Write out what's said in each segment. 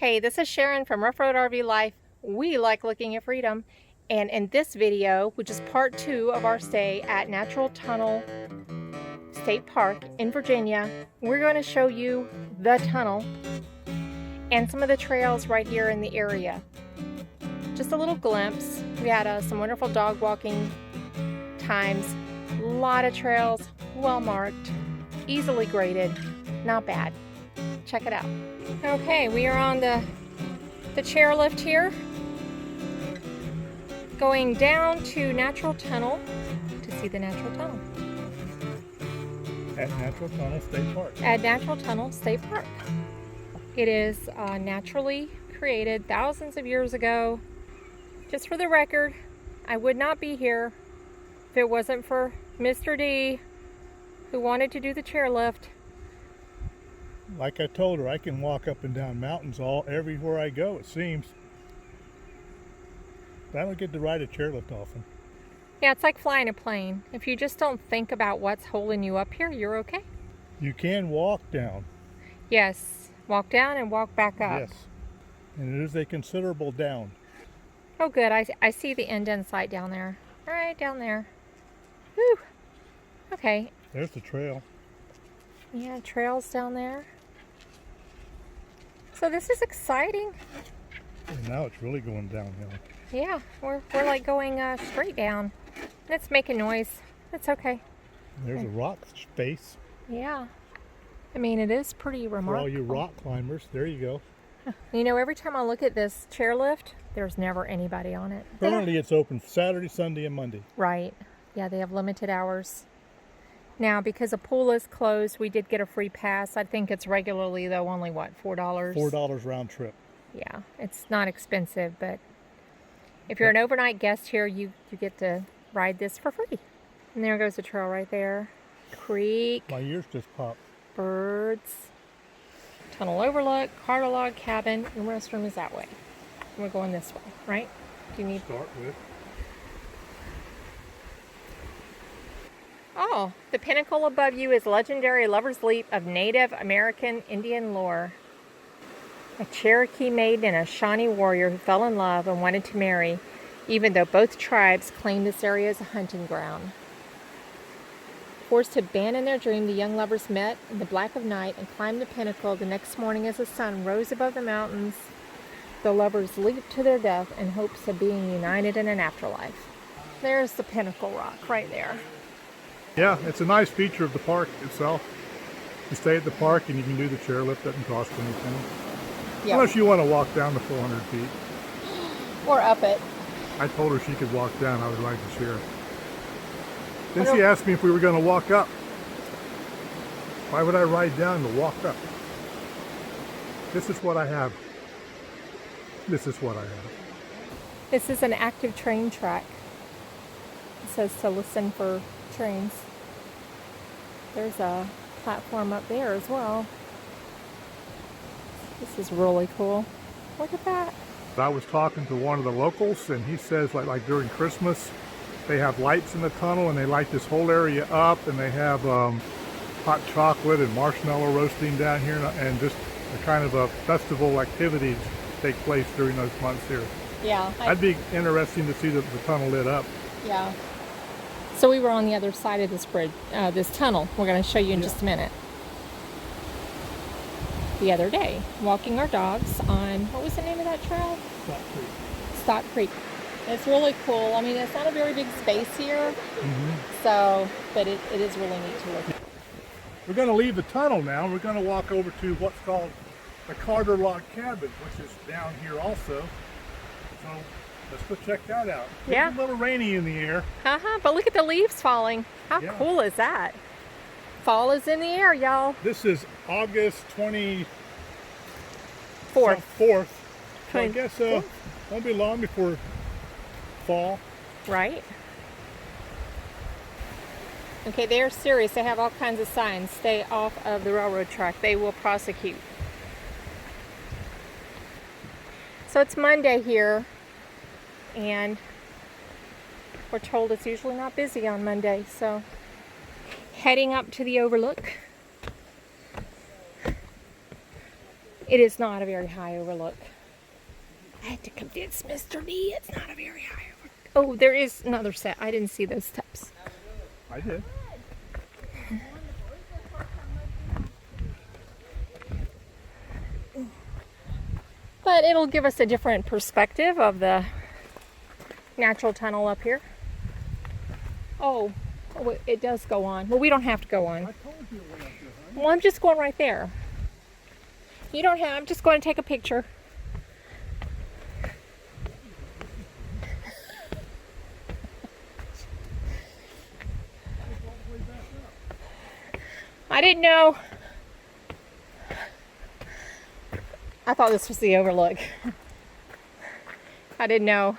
Hey, this is Sharon from Rough Road RV Life. We like looking at freedom. And in this video, which is part 2 of our stay at Natural Tunnel State Park in Virginia, we're going to show you the tunnel and some of the trails right here in the area. Just a little glimpse. We had some wonderful dog walking times. A lot of trails, well marked, easily graded, not bad. Check it out. Okay, we are on the chairlift here, going down to Natural Tunnel to see the Natural Tunnel. At Natural Tunnel State Park. At Natural Tunnel State Park. It is naturally created thousands of years ago. Just for the record, I would not be here if it wasn't for Mr. D, who wanted to do the chairlift. Like I told her, I can walk up and down mountains everywhere I go, it seems. But I don't get to ride a chairlift often. Yeah, it's like flying a plane. If you just don't think about what's holding you up here, you're okay. You can walk down. Yes, walk down and walk back up. Yes, and it is a considerable down. Oh good, I see the end in sight down there. All right, down there. Whew. Okay. There's the trail. Yeah, trails down there. So this is exciting. And now it's really going downhill. Yeah, we're like going straight down. And it's making noise. It's okay. There's a rock face. Yeah. I mean, it is pretty remarkable. For all you rock climbers, there you go. You know, every time I look at this chairlift, there's never anybody on it. Currently it's open Saturday, Sunday, and Monday. Right. Yeah, they have limited hours. Now, because a pool is closed, we did get a free pass. I think it's regularly, though, only, what, $4? $4 round trip. Yeah, it's not expensive, but if you're an overnight guest here, you get to ride this for free. And there goes the trail right there. Creek. My ears just popped. Birds. Tunnel overlook, Carter log cabin, and restroom is that way. We're going this way, right? Do you need... Start with. Oh, the pinnacle above you is legendary Lover's Leap of Native American Indian lore. A Cherokee maiden and a Shawnee warrior who fell in love and wanted to marry, even though both tribes claimed this area as a hunting ground. Forced to abandon their dream, the young lovers met in the black of night and climbed the pinnacle. The next morning, as the sun rose above the mountains, the lovers leaped to their death in hopes of being united in an afterlife. There's the pinnacle rock right there. Yeah, it's a nice feature of the park itself. You stay at the park and you can do the chairlift. Doesn't cost anything. Yep. Unless you want to walk down the 400 feet. Or up it. I told her she could walk down. I would like to share. Then she asked me if we were going to walk up. Why would I ride down to walk up? This is what I have. This is what I have. This is an active train track. It says to listen for trains. There's a platform up there as well. This is really cool. Look at that. I was talking to one of the locals and he says like during Christmas they have lights in the tunnel and they light this whole area up and they have hot chocolate and marshmallow roasting down here and just a kind of a festival activities take place during those months here. Yeah. That'd be interesting to see the tunnel lit up. Yeah. So we were on the other side of this bridge, this tunnel. We're going to show you in just a minute. The other day, walking our dogs on, what was the name of that trail? Stock Creek. Stock Creek. It's really cool. I mean, it's not a very big space here, so, but it is really neat to look at. We're going to leave the tunnel now. We're going to walk over to what's called the Carter log cabin, which is down here also. So let's go check that out. Yeah. It's a little rainy in the air. But look at the leaves falling. How cool is that? Fall is in the air, y'all. This is August 24th. So I guess won't be long before fall. Right. Okay, they're serious. They have all kinds of signs. Stay off of the railroad track. They will prosecute. So it's Monday here, and we're told it's usually not busy on Monday, so heading up to the Overlook. It is not a very high overlook. I had to convince Mr. D it's not a very high overlook. Oh, there is another set. I didn't see those steps. I did. But it'll give us a different perspective of the natural tunnel up here. Oh, it does go on. Well, we don't have to go on. I told you it went up there, honey. Well, I'm just going right there. You don't have, I'm just going to take a picture. I didn't know. I thought this was the overlook. I didn't know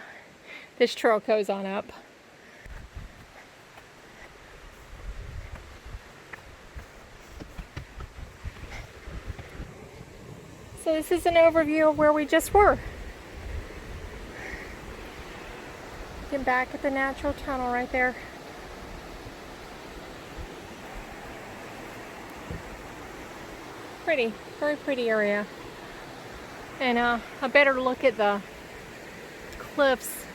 this trail goes on up. So this is an overview of where we just were. Looking back at the natural tunnel right there. Pretty, very pretty area. And a better look at the cliffs.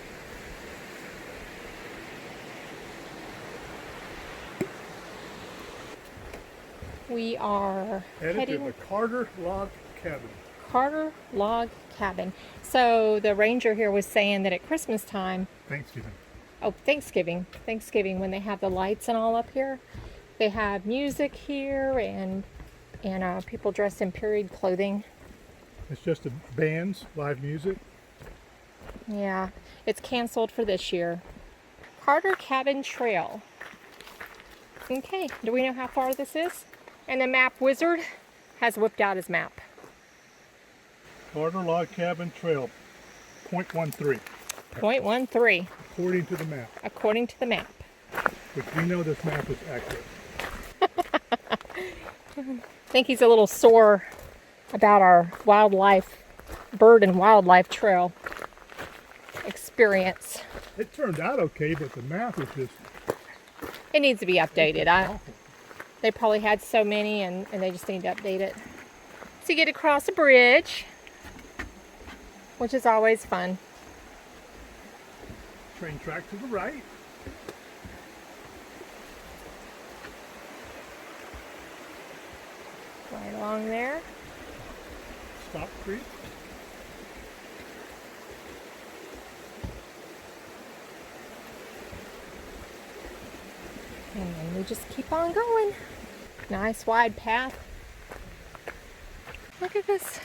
We are Headed to the Carter Log Cabin. Carter Log Cabin. So the ranger here was saying that at Christmas time, Thanksgiving, when they have the lights and all up here, they have music here and people dressed in period clothing. It's just a bands, live music. Yeah, it's canceled for this year. Carter Cabin Trail. Okay, do we know how far this is? And the map wizard has whipped out his map. Carter Log Cabin Trail, 0.13. 0.13. According to the map. According to the map. Which we know this map is accurate. I think he's a little sore about our bird and wildlife trail experience. It turned out okay, but the map is just... It needs to be updated. They probably had so many and they just need to update it. So you get to cross a bridge, which is always fun. Train track to the right. Right along there. Stop Creek. And then we just keep on going. Nice wide path. Look at this.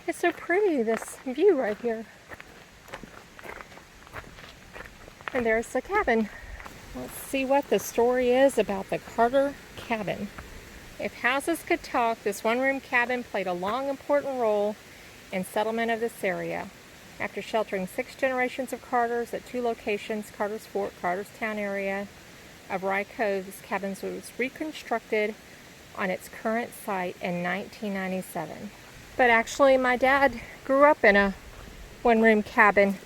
It's so pretty, this view right here. And there's the cabin. Let's see what the story is about the Carter Cabin. If houses could talk, this one-room cabin played a long, important role in settlement of this area. After sheltering 6 generations of Carters at 2 locations, Carter's Fort, Carterstown area of Rye Cove, this cabin was reconstructed on its current site in 1997. But actually, my dad grew up in a one-room cabin,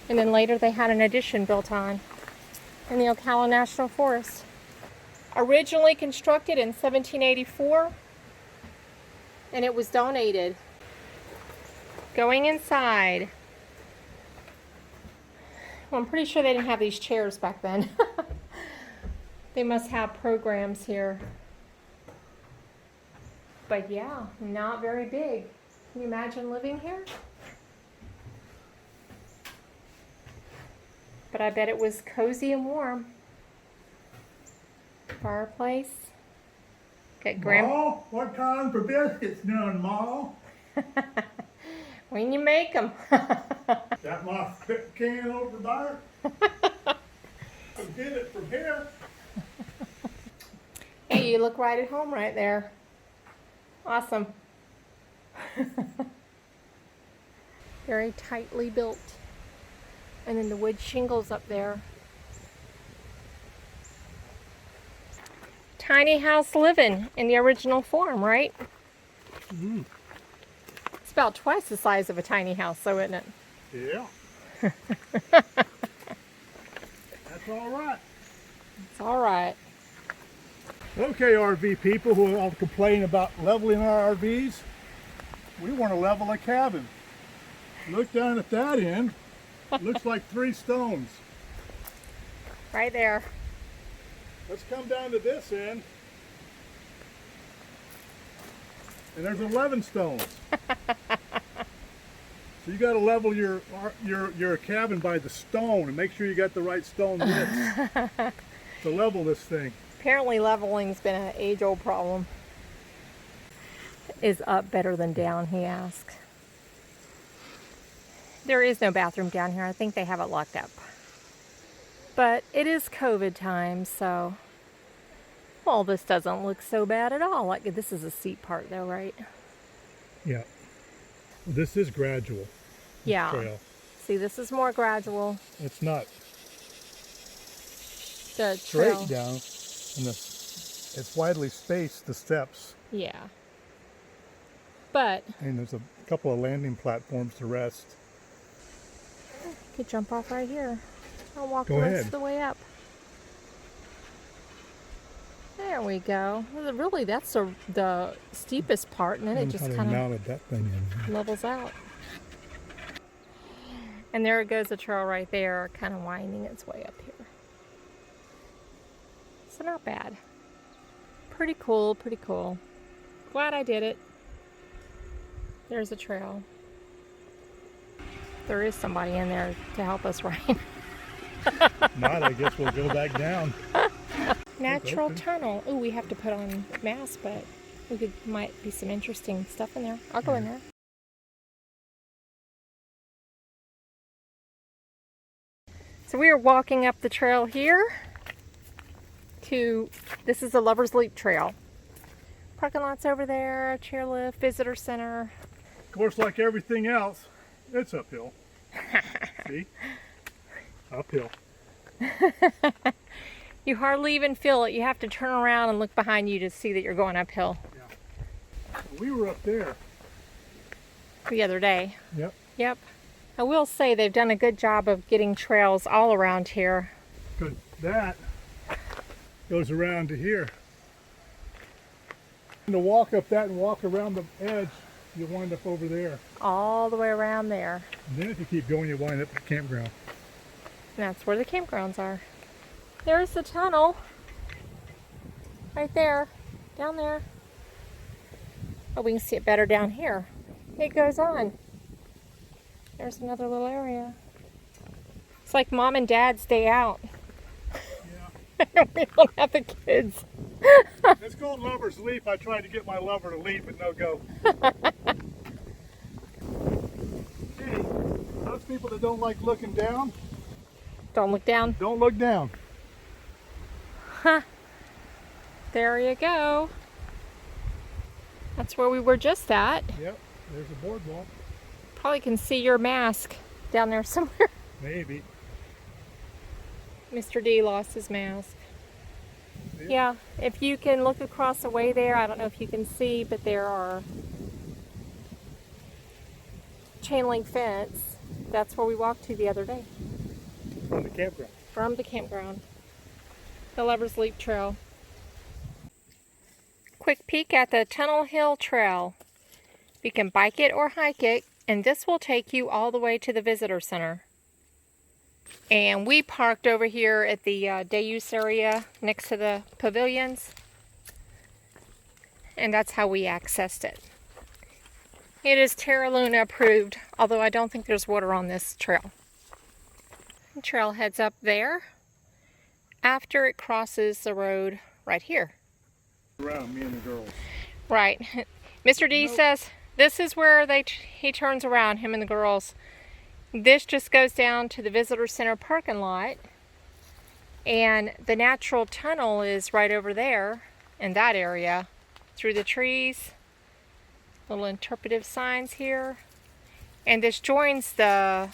and then later they had an addition built on in the Ocala National Forest. Originally constructed in 1784, and it was donated. Going inside. Well, I'm pretty sure they didn't have these chairs back then. They must have programs here. But yeah, not very big. Can you imagine living here? But I bet it was cozy and warm. Fireplace. Got Ma, what time for biscuits doing, Ma? When you make them. Got my can over there. Get it from here. Hey, you look right at home right there. Awesome. Very tightly built. And then the wood shingles up there. Tiny house living in the original form, right? Mm. It's about twice the size of a tiny house, though, isn't it? Yeah. That's all right. It's all right. Okay, RV people who all complain about leveling our RVs, We want to level a cabin. Look down at that end. Looks like 3 stones. Right there. Let's come down to this end. And there's 11 stones. So you got to level your cabin by the stone and make sure you got the right stone width to level this thing. Apparently leveling's been an age-old problem. Is up better than down, he asks. There is no bathroom down here. I think they have it locked up. But it is COVID time, so well, this doesn't look so bad at all. Like, this is a steep part though, right? Yeah. This is gradual. Yeah. Trail. See, this is more gradual. It's not The straight trail. down, and it's widely spaced, the steps. Yeah. But And there's a couple of landing platforms to rest. you could jump off right here. I'll walk Go the rest ahead. of the way up. There we go. Well, really, that's the steepest part, and then it just kind of mounted that thing in. levels out. And there it goes, the trail right there, kind of winding its way up here. So not bad. Pretty cool, pretty cool. Glad I did it. There's a trail. There is somebody in there to help us, right? Not, I guess we'll go back down. Natural open. tunnel. Oh, we have to put on masks, but might be some interesting stuff in there. I'll go in there. So we are walking up the trail here to, this is the Lover's Leap Trail. Parking lot's over there, chairlift, visitor center. Of course, like everything else, it's uphill. See? Uphill. You hardly even feel it. You have to turn around and look behind you to see that you're going uphill. Yeah. We were up there. The other day. Yep. Yep. I will say they've done a good job of getting trails all around here. Because that goes around to here. And to walk up that and walk around the edge, you wind up over there. All the way around there. And then if you keep going, you wind up at the campground. And that's where the campgrounds are. There's the tunnel. Right there. Down there. Oh, we can see it better down here. It goes on. There's another little area. It's like Mom and Dad's day out. Yeah. We don't have the kids. It's called Lover's Leap. I tried to get my lover to leap, but no go. Hey, those people that don't like looking down, Don't look down. don't look down. There you go. That's where we were just at. Yep, there's a boardwalk. Probably can see your mask down there somewhere. Maybe. Mr. D lost his mask. Yeah, if you can look across the way there, I don't know if you can see, but there are chain link fence. That's where we walked to the other day. From the campground. From the campground. The Lover's Leap Trail. Quick peek at the Tunnel Hill Trail. You can bike it or hike it, and this will take you all the way to the visitor center. And we parked over here at the day use area next to the pavilions. And that's how we accessed it. It is Terra Luna approved, although I don't think there's water on this trail. The trail heads up there after it crosses the road right here. Around me and the girls. Right. Mr. D says this is where he turns around, him and the girls. This just goes down to the visitor center parking lot, and the natural tunnel is right over there in that area through the trees. Little interpretive signs here, and this joins the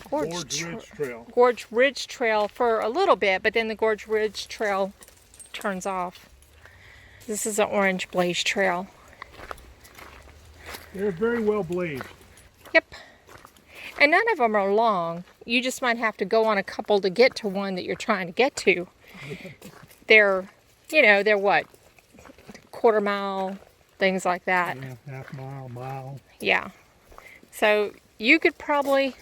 Gorge Ridge Trail for a little bit, but then the Gorge Ridge Trail turns off. This is an orange blaze trail. They're very well blazed. Yep. And none of them are long. You just might have to go on a couple to get to one that you're trying to get to. They're what? Quarter mile, things like that. Yeah, half mile, mile. Yeah. So you could probably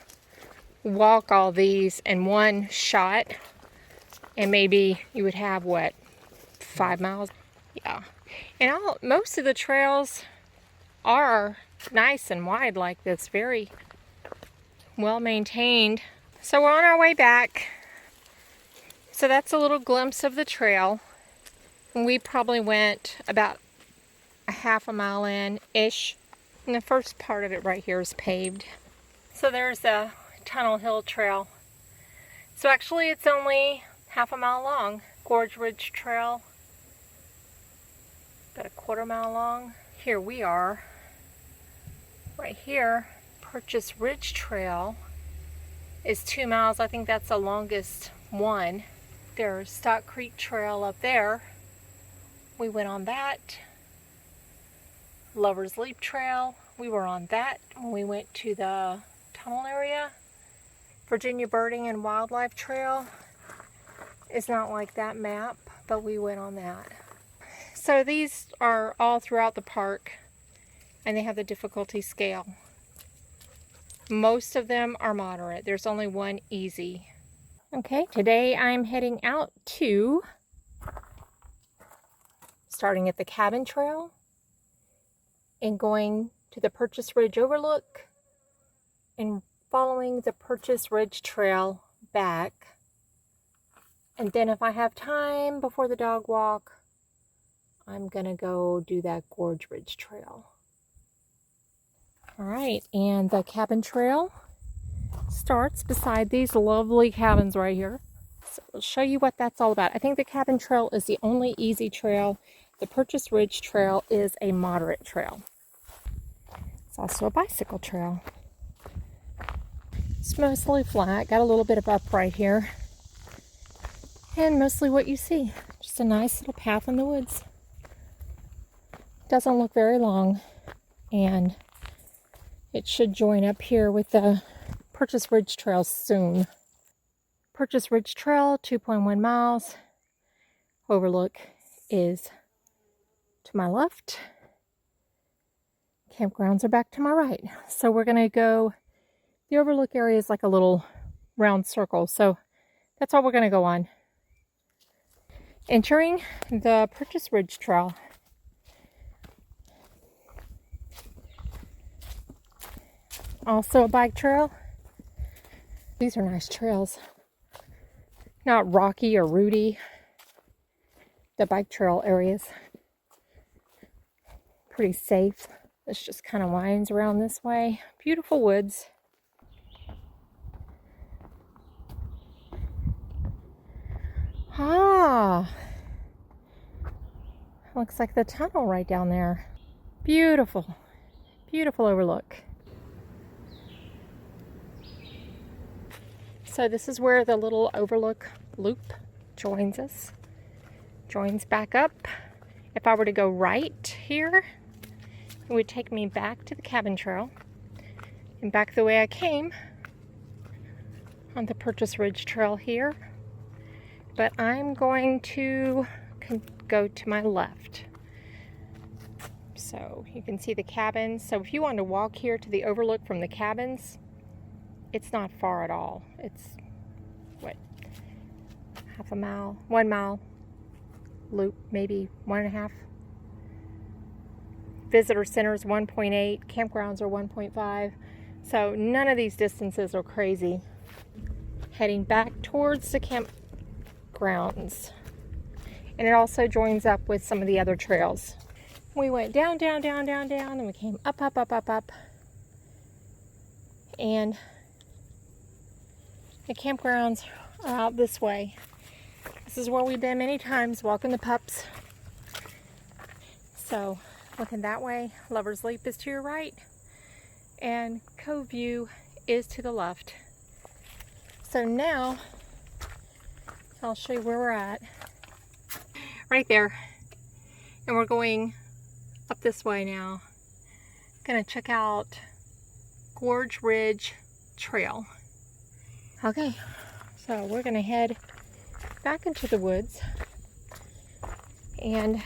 walk all these in one shot, and maybe you would have, what, 5 miles? Yeah. And most of the trails are nice and wide like this, very well maintained. So we're on our way back. So that's a little glimpse of the trail. We probably went about a half a mile in-ish. And the first part of it right here is paved. So there's the Tunnel Hill Trail. So actually it's only half a mile long. Gorge Ridge Trail, about a quarter mile long. Here we are, right here. Purchase Ridge Trail is 2 miles. I think that's the longest one. There's Stock Creek Trail up there. We went on that. Lover's Leap Trail, we were on that when we went to the tunnel area. Virginia Birding and Wildlife Trail is not like that map, but we went on that. So these are all throughout the park, and they have the difficulty scale. Most of them are moderate. There's only one easy. Okay, today I'm heading out to, starting at the Cabin Trail and going to the Purchase Ridge Overlook and following the Purchase Ridge Trail back. And then if I have time before the dog walk, I'm gonna go do that Gorge Ridge Trail. All right, and the Cabin Trail starts beside these lovely cabins right here. So I'll show you what that's all about. I think the Cabin Trail is the only easy trail. The Purchase Ridge Trail is a moderate trail. It's also a bicycle trail. It's mostly flat, got a little bit of up right here. And mostly what you see, just a nice little path in the woods. Doesn't look very long, and it should join up here with the Purchase Ridge Trail soon. Purchase Ridge Trail, 2.1 miles. Overlook is to my left. Campgrounds are back to my right. So we're going to go, the Overlook area is like a little round circle. So that's all we're going to go on. Entering the Purchase Ridge Trail. Also a bike trail. These are nice trails. Not rocky or rooty. The bike trail areas. Pretty safe. This just kind of winds around this way. Beautiful woods. Ah! Looks like the tunnel right down there. Beautiful. Beautiful overlook. So this is where the little Overlook loop joins us. Joins back up. If I were to go right here, it would take me back to the Cabin Trail and back the way I came on the Purchase Ridge Trail here. But I'm going to go to my left. So you can see the cabins. So if you want to walk here to the Overlook from the cabins, it's not far at all. It's, what, half a mile, 1 mile loop, maybe 1.5. Visitor centers 1.8, campgrounds are 1.5. So none of these distances are crazy. Heading back towards the campgrounds. And it also joins up with some of the other trails. We went down, down, down, down, down, and we came up, up, up, up, up. And the campgrounds are out this way. This is where we've been many times walking the pups. So looking that way, Lover's Leap is to your right, and Cove View is to the left. So now I'll show you where we're at. Right there. And we're going up this way now. Gonna check out Gorge Ridge Trail. Okay, so we're gonna head back into the woods, and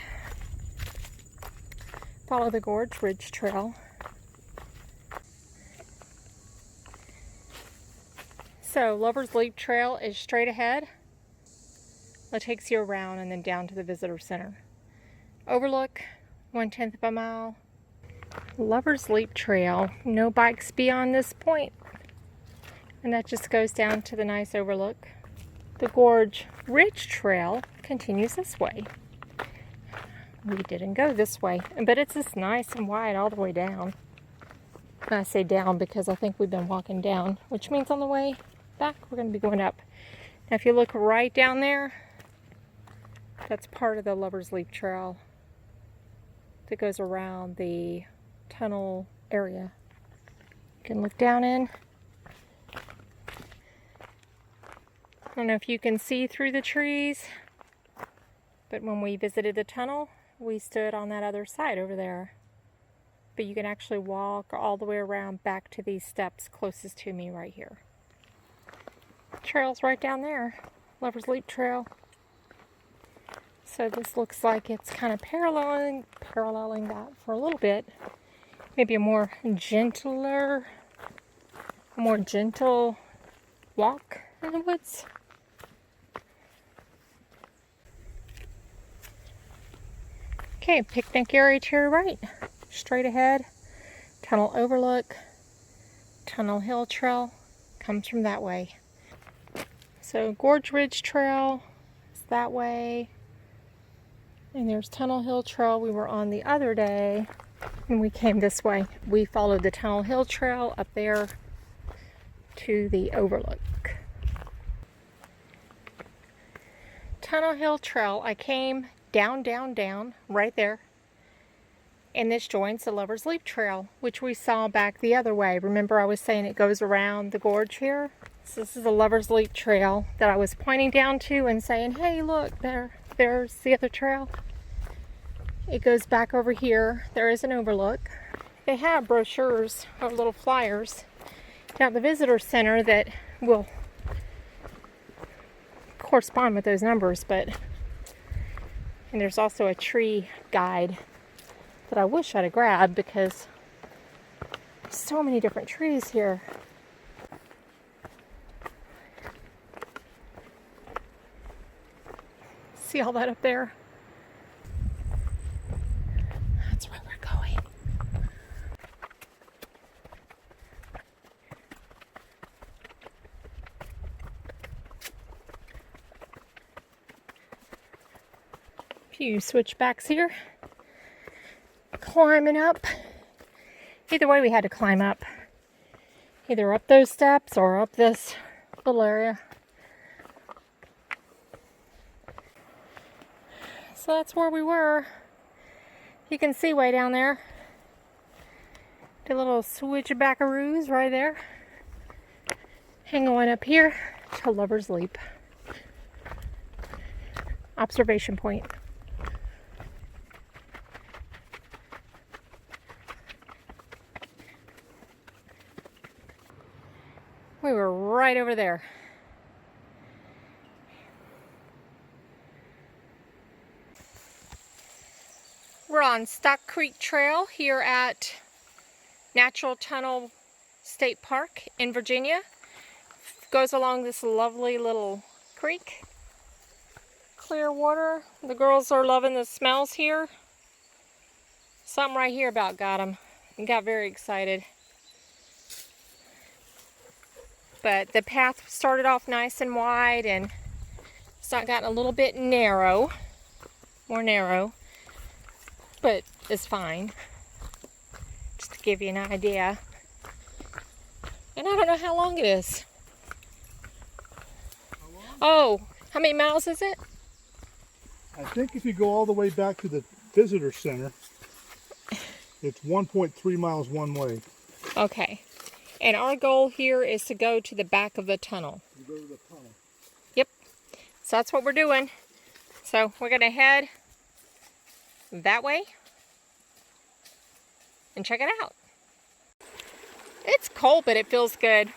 Follow the Gorge Ridge Trail. So Lover's Leap Trail is straight ahead. It takes you around and then down to the visitor center. Overlook, 1/10 of a mile. Lover's Leap Trail, no bikes beyond this point. And that just goes down to the nice overlook. The Gorge Ridge Trail continues this way. We didn't go this way, but it's just nice and wide all the way down. And I say down because I think we've been walking down, which means on the way back we're going to be going up. Now if you look right down there, that's part of the Lover's Leap Trail that goes around the tunnel area. You can look down in. I don't know if you can see through the trees, but when we visited the tunnel, we stood on that other side over there. But you can actually walk all the way around back to these steps closest to me right here. Trail's right down there, Lover's Leap Trail. So this looks like it's kind of paralleling that for a little bit. Maybe a more gentle walk in the woods. Okay, picnic area to your right. Straight ahead, tunnel overlook, Tunnel Hill Trail comes from that way. So Gorge Ridge Trail is that way. And there's Tunnel Hill Trail we were on the other day, and we came this way. We followed the Tunnel Hill Trail up there to the Overlook. Tunnel Hill Trail, I came down, right there. And this joins the Lover's Leap Trail, which we saw back the other way. Remember I was saying it goes around the gorge here? So this is the Lover's Leap Trail that I was pointing down to and saying, hey, look, there's the other trail. It goes back over here. There is an overlook. They have brochures or little flyers down at the visitor center that will correspond with those numbers, and there's also a tree guide that I wish I'd have grabbed because there's so many different trees here. See all that up there? That's where we're going. A few switchbacks here. Climbing up. Either way we had to climb up. Either up those steps or up this little area. So that's where we were. You can see way down there. The little switchbackaroos right there. Hang on up here to Lover's Leap. Observation point. We were right over there. We're on Stock Creek Trail here at Natural Tunnel State Park in Virginia. Goes along this lovely little creek. Clear water. The girls are loving the smells here. Something right here about got them. Got very excited. But the path started off nice and wide, and it's not gotten a little bit narrow, more narrow, but it's fine, just to give you an idea. And I don't know how long it is. Oh, how many miles is it? I think if you go all the way back to the visitor center, it's 1.3 miles one way. Okay. And our goal here is to go to the back of the tunnel. You go to the tunnel. Yep. So that's what we're doing. So we're going to head that way and check it out. It's cold, but it feels good.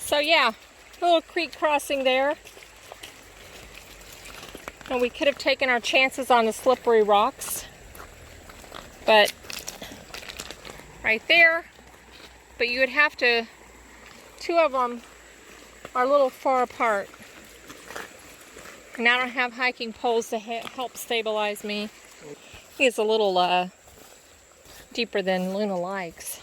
So yeah, A little creek crossing there. And we could have taken our chances on the slippery rocks. But right there. But you would have to, two of them are a little far apart. And I don't have hiking poles to help stabilize me. He's a little deeper than Luna likes.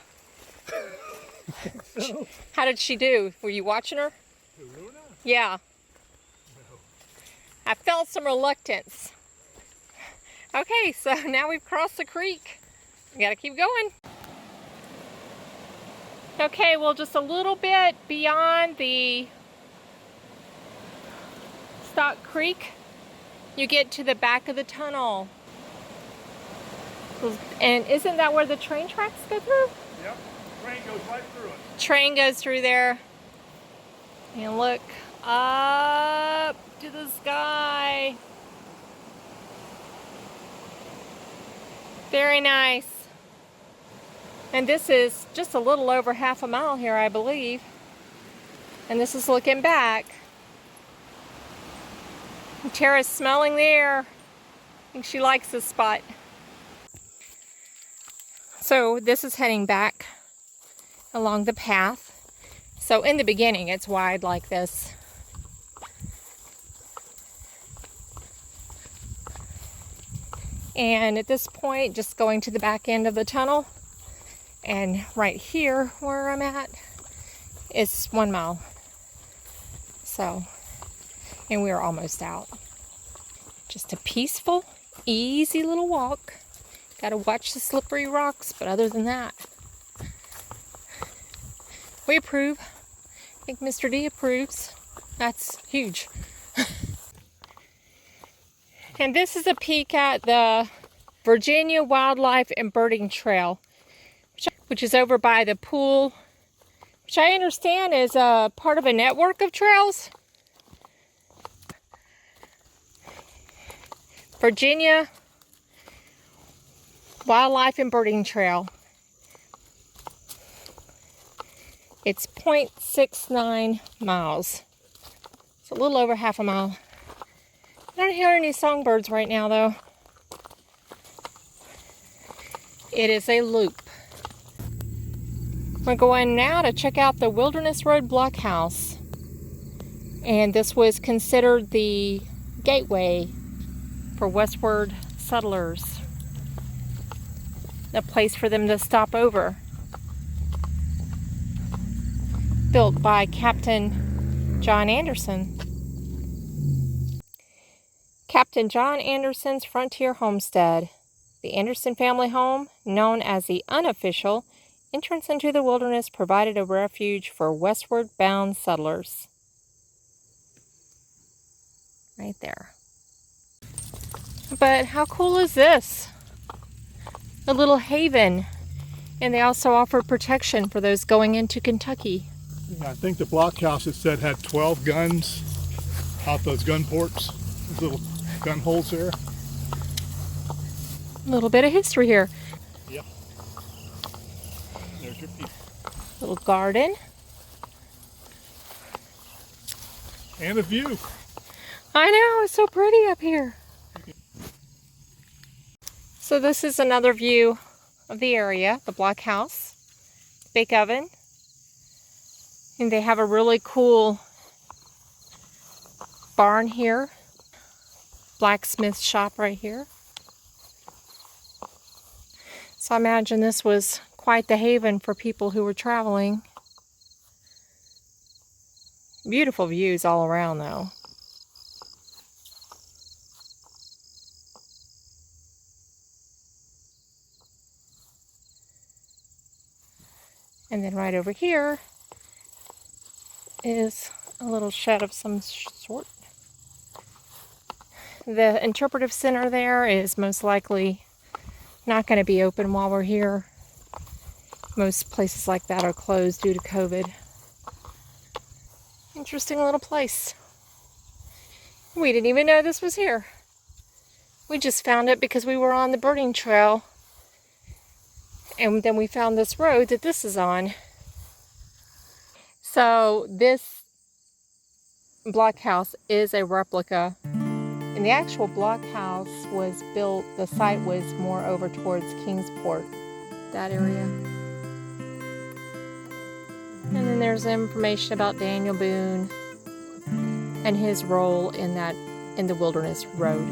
So, How did she do? Were you watching her? Luna? Yeah. No. I felt some reluctance. Okay, so now we've crossed the creek. We gotta keep going. Okay, well, just a little bit beyond the Stock Creek, you get to the back of the tunnel. And isn't that where the train tracks go through? Yep, train goes right through it. Train goes through there. And look up to the sky. Very nice. And this is just a little over half a mile here, I believe. And this is looking back. And Tara's smelling the air. I think she likes this spot. So this is heading back along the path. So in the beginning, it's wide like this. And at this point, just going to the back end of the tunnel. And right here where I'm at is 1 mile. So, and we're almost out. Just a peaceful, easy little walk. Gotta watch the slippery rocks, but other than that, we approve. I think Mr. D approves. That's huge. And this is a peek at the Virginia Wildlife and Birding Trail, which is over by the pool, which I understand is a part of a network of trails. Virginia Wildlife and Birding Trail. It's 0.69 miles. It's a little over half a mile. I don't hear any songbirds right now, though. It is a loop. We're going now to check out the Wilderness Road Blockhouse. And this was considered the gateway for westward settlers. A place for them to stop over. Built by Captain John Anderson. Captain John Anderson's frontier homestead. The Anderson family home, known as the unofficial entrance into the wilderness, provided a refuge for westward bound settlers. Right there. But how cool is this? A little haven. And they also offer protection for those going into Kentucky. Yeah, I think the blockhouse, it said, had 12 guns out those gun ports. Those little gun holes there. A little bit of history here. Yep. There's your peak. Little garden. And a view. I know, it's so pretty up here. So this is another view of the area, the blockhouse, bake oven. And they have a really cool barn here. Blacksmith shop right here. So I imagine this was quite the haven for people who were traveling. Beautiful views all around though. And then right over here is a little shed of some sort. The interpretive center there is most likely not going to be open while we're here. Most places like that are closed due to COVID. Interesting little place. We didn't even know this was here. We just found it because we were on the birding trail. And then we found this road that this is on. So this blockhouse is a replica. And the actual blockhouse was built, the site was more over towards Kingsport, that area. And then there's information about Daniel Boone and his role in the Wilderness Road.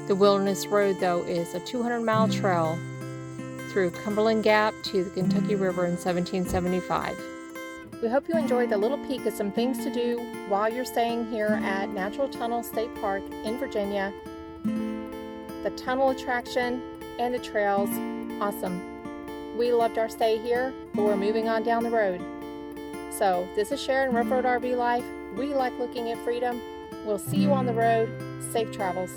The Wilderness Road, though, is a 200-mile trail through Cumberland Gap to the Kentucky River in 1775. We hope you enjoyed the little peek of some things to do while you're staying here at Natural Tunnel State Park in Virginia. The tunnel attraction and the trails, awesome. We loved our stay here, but we're moving on down the road. So this is Sharon, Ruff Road RV Life. We like looking at freedom. We'll see you on the road. Safe travels.